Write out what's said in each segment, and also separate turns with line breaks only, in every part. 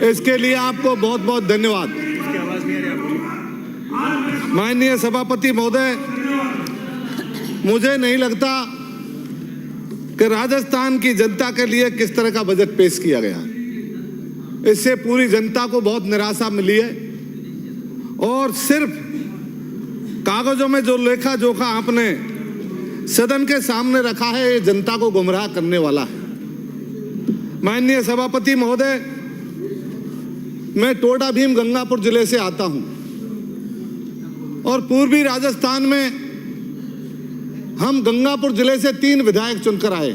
इसके लिए आपको बहुत बहुत धन्यवाद। माननीय सभापति महोदय, मुझे नहीं लगता कि राजस्थान की जनता के लिए किस तरह का बजट पेश किया गया। इससे पूरी जनता को बहुत निराशा मिली है और सिर्फ कागजों में जो लेखा जोखा आपने सदन के सामने रखा है, ये जनता को गुमराह करने वाला है। माननीय सभापति महोदय, मैं टोडा भीम गंगापुर जिले से आता हूं और पूर्वी राजस्थान में हम गंगापुर जिले से 3 विधायक चुनकर आए।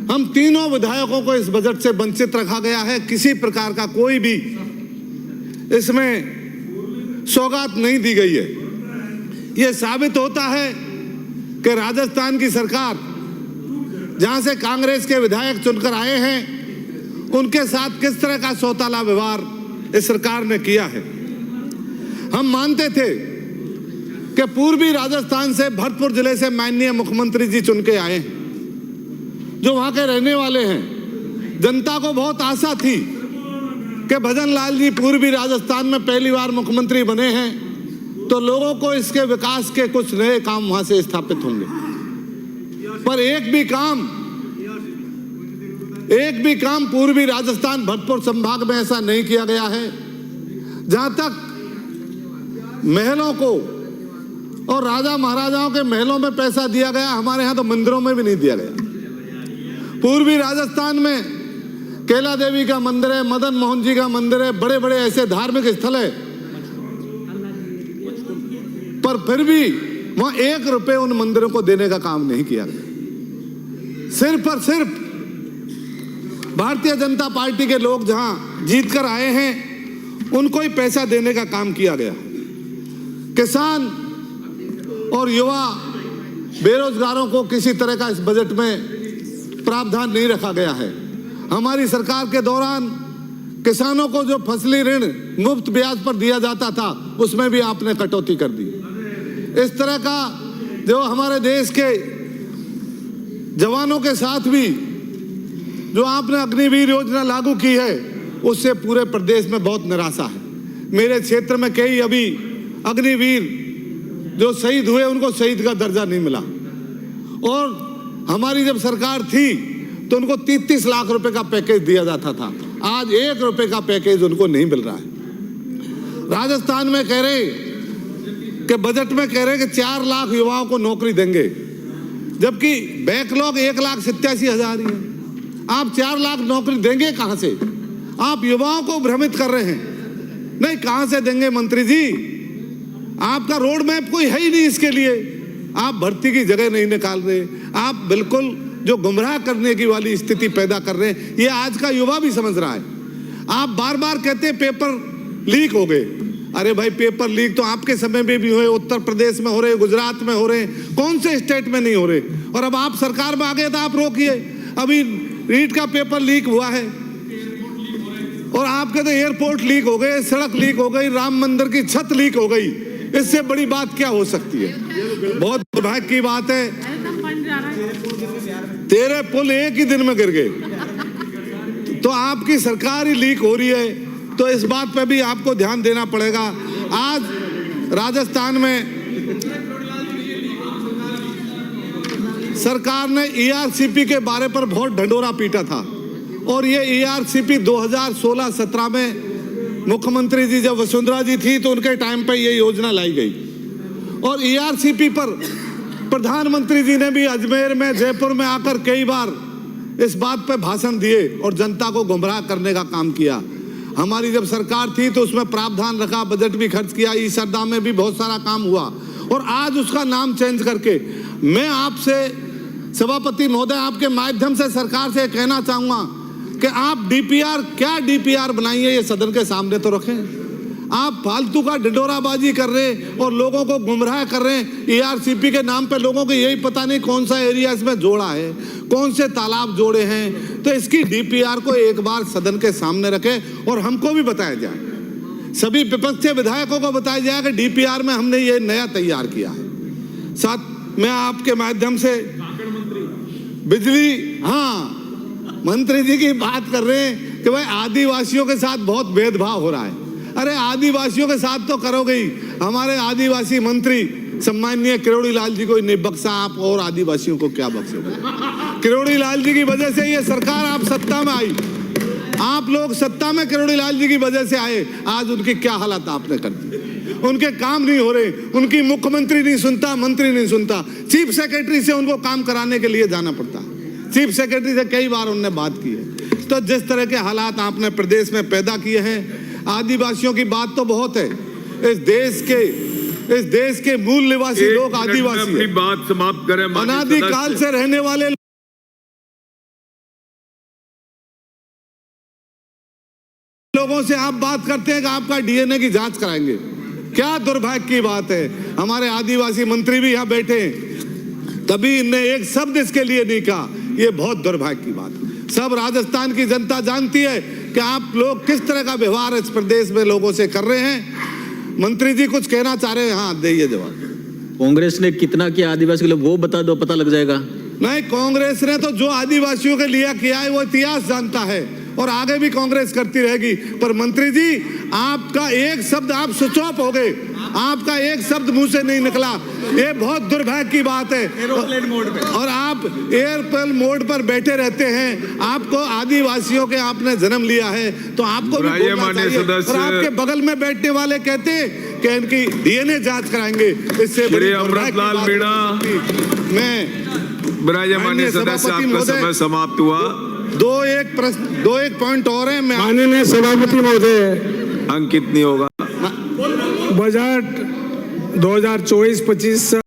हम तीनों विधायकों को इस बजट से वंचित रखा गया है। किसी प्रकार का कोई भी इसमें सौगात नहीं दी गई है। यह साबित होता है कि राजस्थान की सरकार, जहां से कांग्रेस के विधायक चुनकर आए हैं, उनके साथ किस तरह का सौताला व्यवहार इस सरकार ने किया है। हम मानते थे कि पूर्वी राजस्थान से भरतपुर जिले से माननीय मुख्यमंत्री जी चुन के आए हैं, जो वहां के रहने वाले हैं। जनता को बहुत आशा थी कि भजन लाल जी पूर्वी राजस्थान में पहली बार मुख्यमंत्री बने हैं, तो लोगों को इसके विकास के कुछ नए काम वहां से स्थापित होंगे। पर एक भी काम पूर्वी राजस्थान भरतपुर संभाग में ऐसा नहीं किया गया है। जहां तक महलों को और राजा महाराजाओं के महलों में पैसा दिया गया, हमारे यहां तो मंदिरों में भी नहीं दिया गया। पूर्वी राजस्थान में कैला देवी का मंदिर है, मदन मोहन जी का मंदिर है, बड़े बड़े ऐसे धार्मिक स्थल है, पर फिर भी वहां 1 रुपए उन मंदिरों को देने का काम नहीं किया गया। सिर्फ और सिर्फ भारतीय जनता पार्टी के लोग जहां जीत कर आए हैं, उनको ही पैसा देने का काम किया गया। किसान और युवा बेरोजगारों को किसी तरह का इस बजट में प्रावधान नहीं रखा गया है। हमारी सरकार के दौरान किसानों को जो फसली ऋण मुफ्त ब्याज पर दिया जाता था, उसमें भी आपने कटौती कर दी। इस तरह का जो हमारे देश के जवानों के साथ भी जो आपने अग्निवीर योजना लागू की है, उससे पूरे प्रदेश में बहुत निराशा है। मेरे क्षेत्र में कई अभी अग्निवीर जो शहीद हुए, उनको शहीद का दर्जा नहीं मिला। और हमारी जब सरकार थी तो उनको 33 लाख रुपए का पैकेज दिया जाता था। आज 1 रुपए का पैकेज उनको नहीं मिल रहा है। राजस्थान में कह रहे कि बजट में कह रहे कि 4 लाख युवाओं को नौकरी देंगे, जबकि बैकलॉग 1,87,000 ही है। आप 4 लाख नौकरी देंगे कहां से? आप युवाओं को भ्रमित कर रहे हैं। नहीं, कहां से देंगे मंत्री जी? आपका रोड मैप कोई है ही नहीं इसके लिए। आप भर्ती की जगह नहीं निकाल रहे, आप बिल्कुल जो गुमराह करने की वाली स्थिति पैदा कर रहे हैं। ये आज का युवा भी समझ रहा है। आप बार बार कहते हैं पेपर लीक हो गए। अरे भाई, पेपर लीक तो आपके समय में भी हुए, उत्तर प्रदेश में हो रहे, गुजरात में हो रहे, कौन से स्टेट में नहीं हो रहे? और अब आप सरकार में आ गए तो आप रोकिए। अभी रीट का पेपर लीक हुआ है और आप कहते एयरपोर्ट लीक हो गए, सड़क लीक हो गई, राम मंदिर की छत लीक हो गई। इससे बड़ी बात क्या हो सकती है? बहुत दुर्भाग्य की बात है, 13 पुल एक ही दिन में गिर गए। तो आपकी सरकार ही लीक हो रही है, तो इस बात पे भी आपको ध्यान देना पड़ेगा। आज राजस्थान में सरकार ने ERCP के बारे पर बहुत ढंढोरा पीटा था और ये ERCP 2016-17 में मुख्यमंत्री जी जब वसुंधरा जी थी तो उनके टाइम पे ये योजना लाई गई। और ERCP पर प्रधानमंत्री जी ने भी अजमेर में, जयपुर में आकर कई बार इस बात पे भाषण दिए और जनता को गुमराह करने का काम किया। हमारी जब सरकार थी तो उसमें प्रावधान रखा, बजट भी खर्च किया, ई सरदा में भी बहुत सारा काम हुआ। और आज उसका नाम चेंज करके मैं आपसे सभापति महोदय, आपके माध्यम से सरकार से कहना चाहूंगा कि आप DPR, क्या DPR बनाई है, ये सदन के सामने तो रखें। आप फालतू का ढिंढोराबाजी कर रहे और लोगों को गुमराह कर रहे हैं। ERCP के नाम पे लोगों को यही पता नहीं कौन सा एरिया इसमें जोड़ा है, कौन से तालाब जोड़े हैं। तो इसकी DPR को एक बार सदन के सामने रखें और हमको भी बताया जाए, सभी विपक्षी विधायकों को बताया जाए कि DPR में हमने ये नया तैयार किया है। साथ मैं आपके माध्यम से बिजली, हाँ, मंत्री जी की बात कर रहे हैं कि भाई आदिवासियों के साथ बहुत भेदभाव हो रहा है। अरे आदिवासियों के साथ तो करोगे ही। हमारे आदिवासी मंत्री सम्माननीय किरोड़ी लाल जी को नहीं बख्शा, आप और आदिवासियों को क्या बख्शोगे? किरोड़ी लाल जी की वजह से ये सरकार आप सत्ता में आई, आप लोग सत्ता में किरोड़ी लाल जी की वजह से आए। आज उनकी क्या हालत आपने कर दी। उनके काम नहीं हो रहे, उनकी मुख्यमंत्री नहीं सुनता, मंत्री नहीं सुनता, चीफ सेक्रेटरी से उनको काम कराने के लिए जाना पड़ता है। चीफ सेक्रेटरी से कई बार उन्होंने बात की है। तो जिस तरह के हालात आपने प्रदेश में पैदा किए हैं, आदिवासियों की बात तो बहुत है। इस देश के मूल निवासी लोग आदिवासी
अपनी बात समाप्त करें।
अनादिकाल से रहने वाले लोगों से आप बात करते हैं कि आपका डीएनए की जांच कराएंगे। क्या दुर्भाग्य की बात है। हमारे आदिवासी मंत्री भी यहाँ बैठे हैं, कभी इनने एक शब्द इसके लिए नहीं कहा। ये बहुत दुर्भाग्य की बात है। सब राजस्थान की जनता जानती है कि आप लोग किस तरह का व्यवहार इस प्रदेश में लोगों से कर रहे हैं। मंत्री जी कुछ कहना चाह रहे हैं? हाँ, दीजिए जवाब।
कांग्रेस ने कितना किया आदिवासी के लिए वो बता दो, पता लग जाएगा।
नहीं, कांग्रेस ने तो जो आदिवासियों के लिए किया है वो इतिहास जानता है और आगे भी कांग्रेस करती रहेगी। पर मंत्री जी, आपका एक शब्द, आप स्विच ऑफ हो गए, आपका एक शब्द मुंह से नहीं निकला। ये बहुत दुर्भाग्य की बात है। एयरप्लेन मोड पे, और आप एयरप्लेन मोड पर बैठे रहते हैं। आपको आदिवासियों के आपने जन्म लिया है तो आपको भी बोलना चाहिए। और आपके बगल में बैठने वाले कहते हैं कि इनकी डीएनए जांच कराएंगे। इससे बड़ी
अमृतलाल मीणा,
मैं
विराजमान सदस्य, आपका समय समाप्त हुआ।
दो एक पॉइंट और है।
माननीय सभापति महोदय,
अंक कितनी होगा?
बजट 2024-25